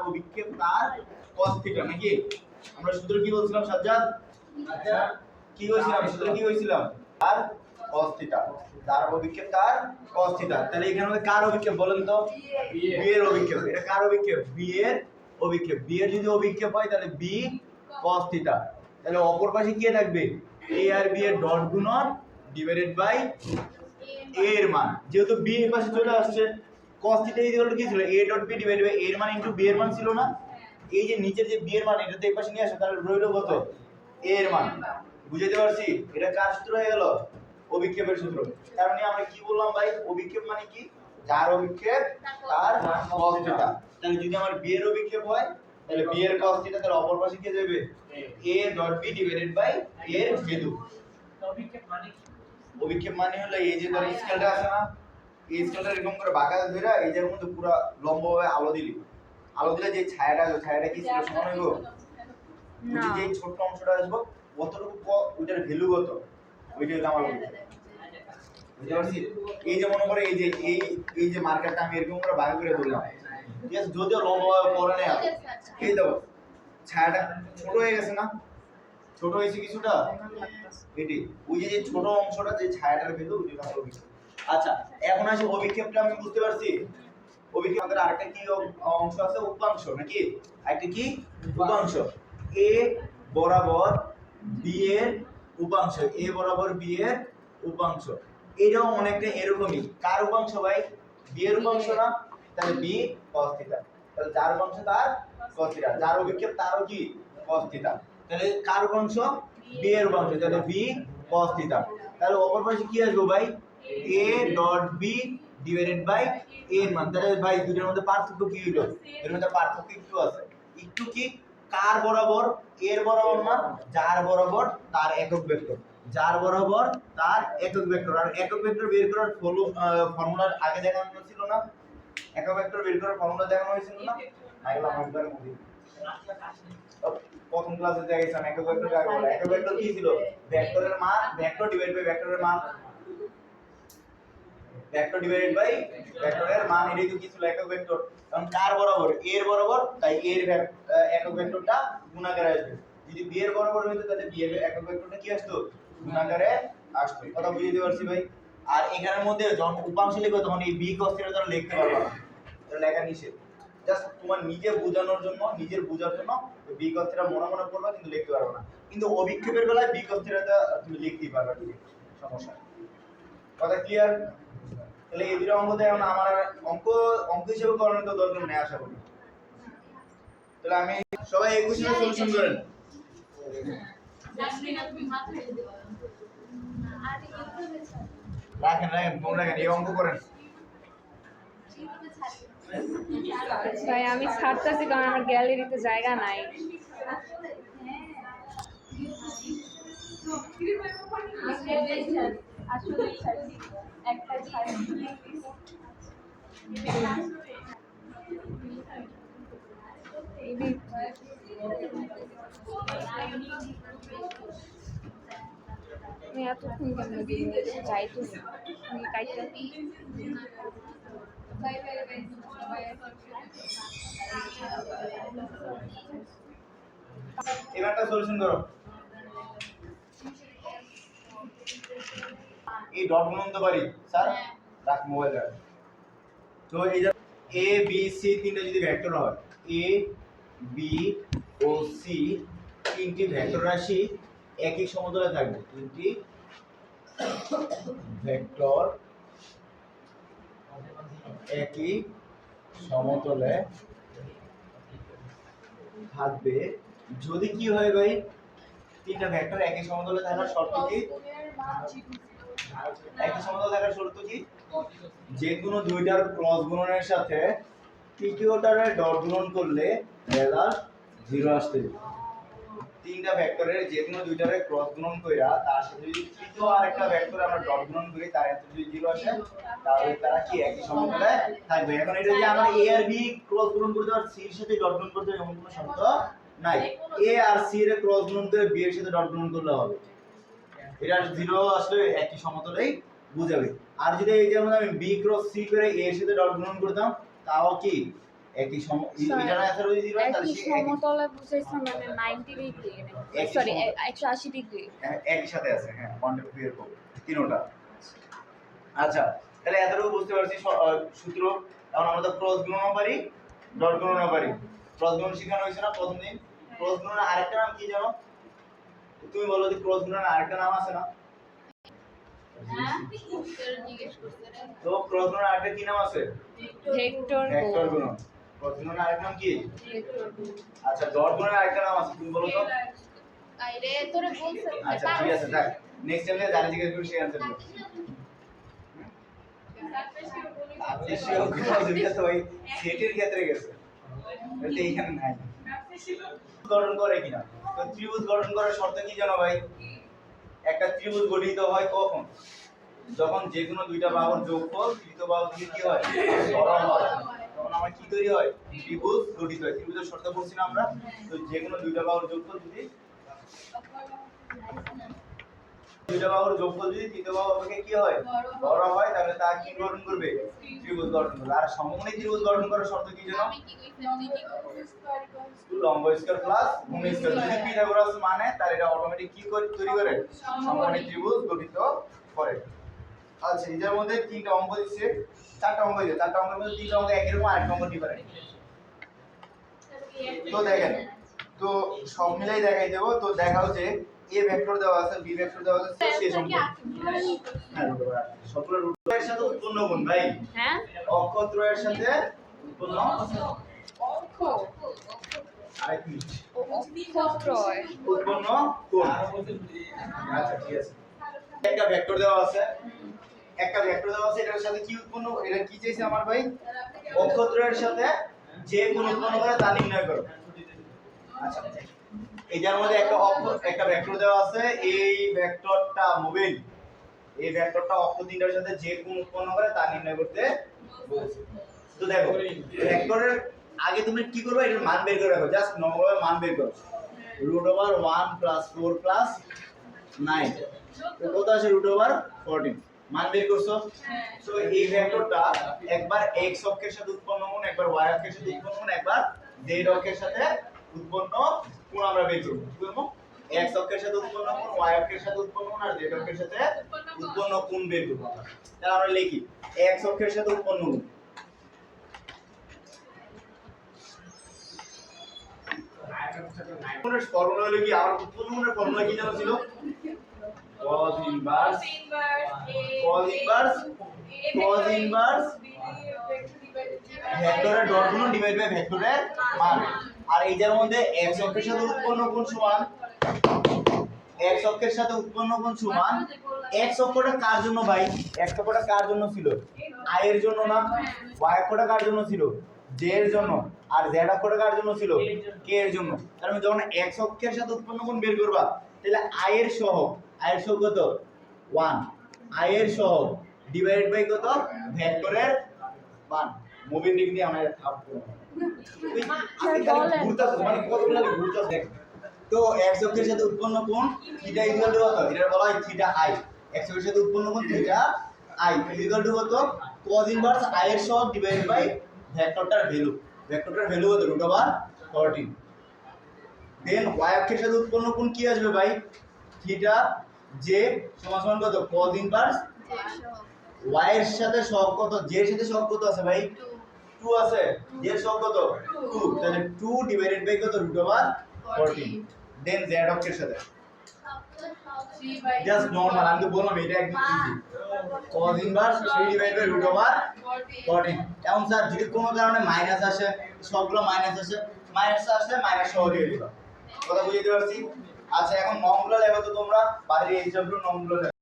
অভিক্ষেপ তার cos theta নাকি আমরা সূত্র কি বলছিলাম সাজ্জাদ আচ্ছা কি বলছিলাম সূত্র কি বলছিলাম তার cos থিটা তার অভিক্ষেপ তার cos থিটা তাহলে এখানে আমাদের কার অভিক্ষেপ বলেন তো b এর অভিক্ষেপ এটা কার অভিক্ষেপ b এর অভিক্ষেপ b এর যদি অভিক্ষেপ হয় তাহলে b cos থিটা তাহলে অপর পাশে কি থাকবে a আর b এর ডট গুণন ডিভাইডেড বাই a এর মান যেহেতু b এর পাশে চলে আসছে cos থিটা ইকুয়াল টু কি ছিল a dot b divided by a এর মান ইনটু b এর মান ছিল না এই যে নিচের যে b এর মান এটা তো এই পাশে নিয়ে আসো তাহলে রইলো কত a এর মান বুঝাতে পারছি এটা কার সূত্র হয়ে গেল অভিক্ষেপের সূত্র তার মানে আমরা কি বললাম ভাই অভিক্ষেপ মানে কি যার অভিক্ষেপ তার cos থিটা তাহলে যদি আমার b এর অভিক্ষেপ হয় তাহলে b এর cos থিটা তাহলে অপর পাশে কি যাবে a dot b divided by a এর ভ্যালু অভিক্ষেপ মানে হলো এই যে ধর স্কেলটা আছে না এই স্কেলটা এরকম করে বাঁকা ধরে এই যে মধ্যে পুরো লম্বভাবে আলো দিলে যে ছায়াটা কি ছিল সমান হইব না যে ছোট অংশটা আসবে কতটুকু ওইটার ভ্যালু কত ওইটা হলো আমার বুঝতে পারছি এই যে মনে করে এই যে মার্কারটা আমি এরকম করে বাঁকা করে ধরলাম ঠিক আছে যদিও লম্বভাবে পড়ে না এই দাও ছায়াটা ছোট হয়ে গেছে না ছোট হয়েছে কিছুটা এটি ওই যে ছোট অংশটা যে ছায়াটার ভ্যালু ওইটা হলো অভিক্ষেপ আচ্ছা এখন আসি অভিক্ষেপটা আমি বুঝতে পারছি অভিক্ষেপ আমাদের আরেকটা কি অংশ আছে উপাংশ নাকি আরেকটা কি উপাংশ a বরাবর b এর উপাংশ a বরাবর b এর উপাংশ এটাও অনেকটা এরকমই কার উপাংশ ভাই b এর উপাংশ না তাহলে b cos থিটা তাহলে যার উপাংশ তার cos থিটা যার অভিক্ষেপ তারও কি cos থিটা তাহলে কার উপাংশ b এর উপাংশ তাহলে b cos থিটা তাহলে অপর পাশে কি আসবে ভাই a dot b divided by a এর মান তাহলে ভাই দুটোর মধ্যে পার্থক্য কি হলো এর মধ্যে পার্থক্য একটু আছে একটু কি কার বরাবর এর বরাবর না যার বরাবর তার একক ভেক্টর যার বরাবর তার একক ভেক্টর আর একক ভেক্টর বের করার ফর্মুলা আগে দেখানো ছিল না একক ভেক্টর বের করার ফর্মুলা দেখানো হয়েছিল না আইলা একবার মুদি প্রথম ক্লাসে দেখাইছিলাম একক ভেক্টর কাকে বলে একক ভেক্টর কি ছিল ভেক্টরের মান ভেক্টর ডিভাইড বাই ভেক্টরের মান ভেক্টর ডিভাইডেড বাই ভেক্টরের মান এটাই তো কি ছিল একক ভেক্টর কারণ কার বরাবর এর বরাবর তাই এর একক ভেক্টরটা গুণাকারে আসবে যদি b এর বরাবর হইতো তাহলে b এর একক ভেক্টরটা কি আসতো গুণাকারে আসতো কথা বুঝতে পারছি ভাই আর এখানের মধ্যে যখন উপাংশ লিখবে তখন এই b cos থিটা দ্বারা লিখতে পারবা না এটা লেখা নিষেধ জাস্ট তোমার নিজে বোঝানোর জন্য নিজের বোঝার জন্য b cos থিটা মনে মনে পড়বা কিন্তু লিখতে পারবে না কিন্তু অভিক্ষেপের বেলায় b cos থিটাটা তুমি লিখতেই পারবে ঠিক সমস্যা কথা ক্লিয়ার তাহলে এই দুটো অঙ্ক দেয় না আমার অঙ্ক হিসেবে করানোর তো দরকার নেই আশা করি তাহলে আমি সবাই এই কোশ্চেনের সলিউশন করেন রাখেন ফোন রাখেন এই অঙ্ক করেন ভাই আমি ছাড়তেছি কারণ আমার গ্যালারিতে জায়গা নাই আমি এতক্ষণ কেমন যাই তো কাইটা এবারটা সলিউশন করো এই ডট গুণন তো পারি স্যার রাখ মোবাইল রাখ তো এই যে a b c তিনটা যদি ভেক্টর হয় a b ও c তিনটি ভেক্টর রাশি একই সমতলে থাকবে তিনটি ভেক্টর একই সমতলে থাকবে যদি কি হয় ভাই তিনটা ভেক্টর একই সমতলে থাকার শর্ত কি একই সমতলে থাকার শর্ত কি যে কোনো দুইটার ক্রস গুণনের সাথে তৃতীয়টার ডট গুণন করলে রেজাল্ট 0 আসবে তিনটা ভেক্টরের যে কোনো দুইটার ক্রস গুণন কইরা তার সাথে যদি তৃতীয় আরেকটা ভেক্টর আমরা ডট গুণন করি তার অ্যান্সার যদি 0 আসে তাহলে তারা কি একই সমতলে থাকবে এখন এটা যে আমরা a আর b ক্রস গুণন করতে আর c এর সাথে ডট গুণন করতে এমন কোনো শর্ত নাই a আর c এর ক্রস গুণন করে b এর সাথে ডট গুণন করলে হবে এটা 0 আসলে একই সমতলেই বুঝাবে আর যদি এই যেমন আমি b ক্রস c করে a এর সাথে ডট গুণন করতাম তাও কি একই এটা না অ্যান্সার হয়ে দিবা তাহলে একই সমতলে বুঝাইছে মানে 90 ডিগ্রি সরি 180 ডিগ্রি একই সাথে আছে হ্যাঁ কন্ট্যাক্ট ক্লিয়ার করব তিনটা। আচ্ছা তাহলে এতটুকু বুঝতে পারছি সূত্র। এখন আমরা তো ক্রস গুণনও পারি ডট গুণনও পারি। ক্রস গুণন শেখানো হয়েছে না প্রথম দিন? ক্রস গুণনের আরেকটা নাম কি জানো? তুমি বলো যে ক্রস গুণনের আরেকটা নাম আছে না? তো ক্রস গুণনের আরেকটা কি নাম আছে? ভেক্টর গুণন। ক্রস গুণনের আরেকটা নাম কি? ভেক্টর গুণন। আচ্ছা ডট গুণনের আরেকটা নাম আছে তুমি বলো তো? আইরে তোরে বলছ। আচ্ছা ঠিক আছে থাক নেক্সট টাইমে জানি জিজ্ঞেস করবি সেই অ্যানসার দিও। আপেক্ষিক গুণন তো ওই সেটের ক্ষেত্রে গেছে এটা এখানে নাই। গঠন করে কিনা? তো ত্রিভুজ গঠন করার শর্ত কি জানো ভাই? একটা ত্রিভুজ গঠিত হয় কখন? যখন যে কোনো দুইটা বাহুর যোগফল তৃতীয় বাহু থেকে কি হয়? সরল হয়। তখন আমার কি তৈরি হয়? ত্রিভুজ গঠিত হয়। ত্রিভুজের শর্ত বলছি না আমরা? তো যে কোনো দুইটা বাহুর যোগফল যদি তৃতীয় বাহু অপেক্ষা কি হয়? বড় হয় তাহলে তা কি গঠন করবে? ত্রিভুজ গঠন করবে। আর সমকোণী ত্রিভুজ গঠন করার শর্ত কি জানো? লম্ব স্কয়ার প্লাস ভূমি স্কয়ার। যদি পিথাগোরাস মানে তাহলে এটা অটোমেটিক কি তৈরি করে? সমকোণী ত্রিভুজ গঠিত করে। আচ্ছা এর মধ্যে তিনটা অঙ্ক দিচ্ছে, চারটা অঙ্ক দিচ্ছে। চারটা অঙ্কের মধ্যে তিনটা অঙ্ক একই রকম আরেকটা অঙ্ক ডিফারেন্ট। তো দেখেন তো সব মিলাই দেখাই দেব। তো দেখাও যে a ভেক্টর দেওয়া আছে b ভেক্টর দেওয়া আছে শেষ অঙ্ক। হ্যাঁ সবগুলো রুটের সাথে উৎপন্ন কোণ ভাই। হ্যাঁ অক্ষত্রয়ের সাথে উৎপন্ন অক্ষ আরেক মিনিট অক্ষত্রয় উৎপন্ন কোণ। আচ্ছা ঠিক আছে একটা ভেক্টর দেওয়া আছে এটার সাথে কি উৎপন্ন এটা কি চাইছে আমার ভাই? অক্ষত্রয়ের সাথে যে কোণ উৎপন্ন করে তা নির্ণয় করো। আচ্ছা এটার মধ্যে একটা ভেক্টর দেওয়া আছে এই ভেক্টরটা মোবিল এই ভেক্টরটা অক্ষ তিনটার সাথে যে কোণ উৎপন্ন করে তা নির্ণয় করতে বলেছে। তো দেখো ভেক্টরের আগে তুমি কি করবে? এটার মান বের করে রাখো। জাস্ট নরমাল মান বের করো। √1 + 4 + 9 তো কত আসে? √14 মান বের করছো। তো এই ভেক্টরটা একবার x অক্ষের সাথে উৎপন্ন কোণ একবার y অক্ষের সাথে উৎপন্ন কোণ একবার z অক্ষের সাথে উৎপন্ন কোণ আমরা বের করব। কি করব? x অক্ষের সাথে উৎপন্ন কোণ y অক্ষের সাথে উৎপন্ন কোণ আর z অক্ষের সাথে উৎপন্ন কোণ বের করব। তাহলে আমরা লিখি x অক্ষের সাথে উৎপন্ন কোণ কোণের ফর্মুলা হলো কি? আমার উৎপন্ন কোণের ফর্মুলা কি জানো ছিল? cos ইনভার্স ভেক্টরের ডট গুণন ডিভাইড বাই ভেক্টরের মান। আর এইটার মধ্যে x অক্ষের সাথে উৎপন্ন কোণ সমান x অক্ষের সাথে উৎপন্ন কোণ সমান x অক্ষটা কার জন্য ভাই? x অক্ষটা কার জন্য ছিল? i এর জন্য না? y অক্ষটা কার জন্য ছিল? j এর জন্য। আর z অক্ষটা কার জন্য ছিল? k এর জন্য। তার মানে যখন x অক্ষের সাথে উৎপন্ন কোণ বের করবা তাহলে i এর সহগ কত? 1 i এর সহগ ডিভাইডেড বাই কত? ভেক্টরের মান। মোবিল দিক দিয়ে আমরা থাপ করব। মানে কতগুলো ঘুরতাছ দেখ। তো x অক্ষের সাথে উৎপন্ন কোণ থিটা ইকুয়াল টু কত? এটা বলা হয় থিটা i। x অক্ষের সাথে উৎপন্ন কোণ থিটা i ইকুয়াল টু কত? cos ইনভার্স i এর সহগ ডিভাইডেড বাই ভেক্টরটার ভ্যালু। ভেক্টরটার ভ্যালু কত? √14। দেন y অক্ষের সাথে উৎপন্ন কোণ কি আসবে ভাই? থিটা j সমান কত? cos ইনভার্স y এর সাথে সহগ কত? j এর সাথে সহগ কত আছে ভাই? 2 আছে। j এর সহগ কত? 2 তাহলে 2 ডিভাইডেড বাই কত? √14। দেন z অক্ষের সাথে জাস্ট নরমাল আমি তো বললাম এটা একদম easy. cos inverse 3 divide by √14। এখন স্যার যদি কোনো কারণে মাইনাস আসে সবগুলো মাইনাস আসে মাইনাস সহ দিয়ে দিবা। কথা বুঝতে পারছি? আচ্ছা এখন নমগুলো লেখো তো তোমরা বাইরে এই সবগুলো নমগুলো লেখো।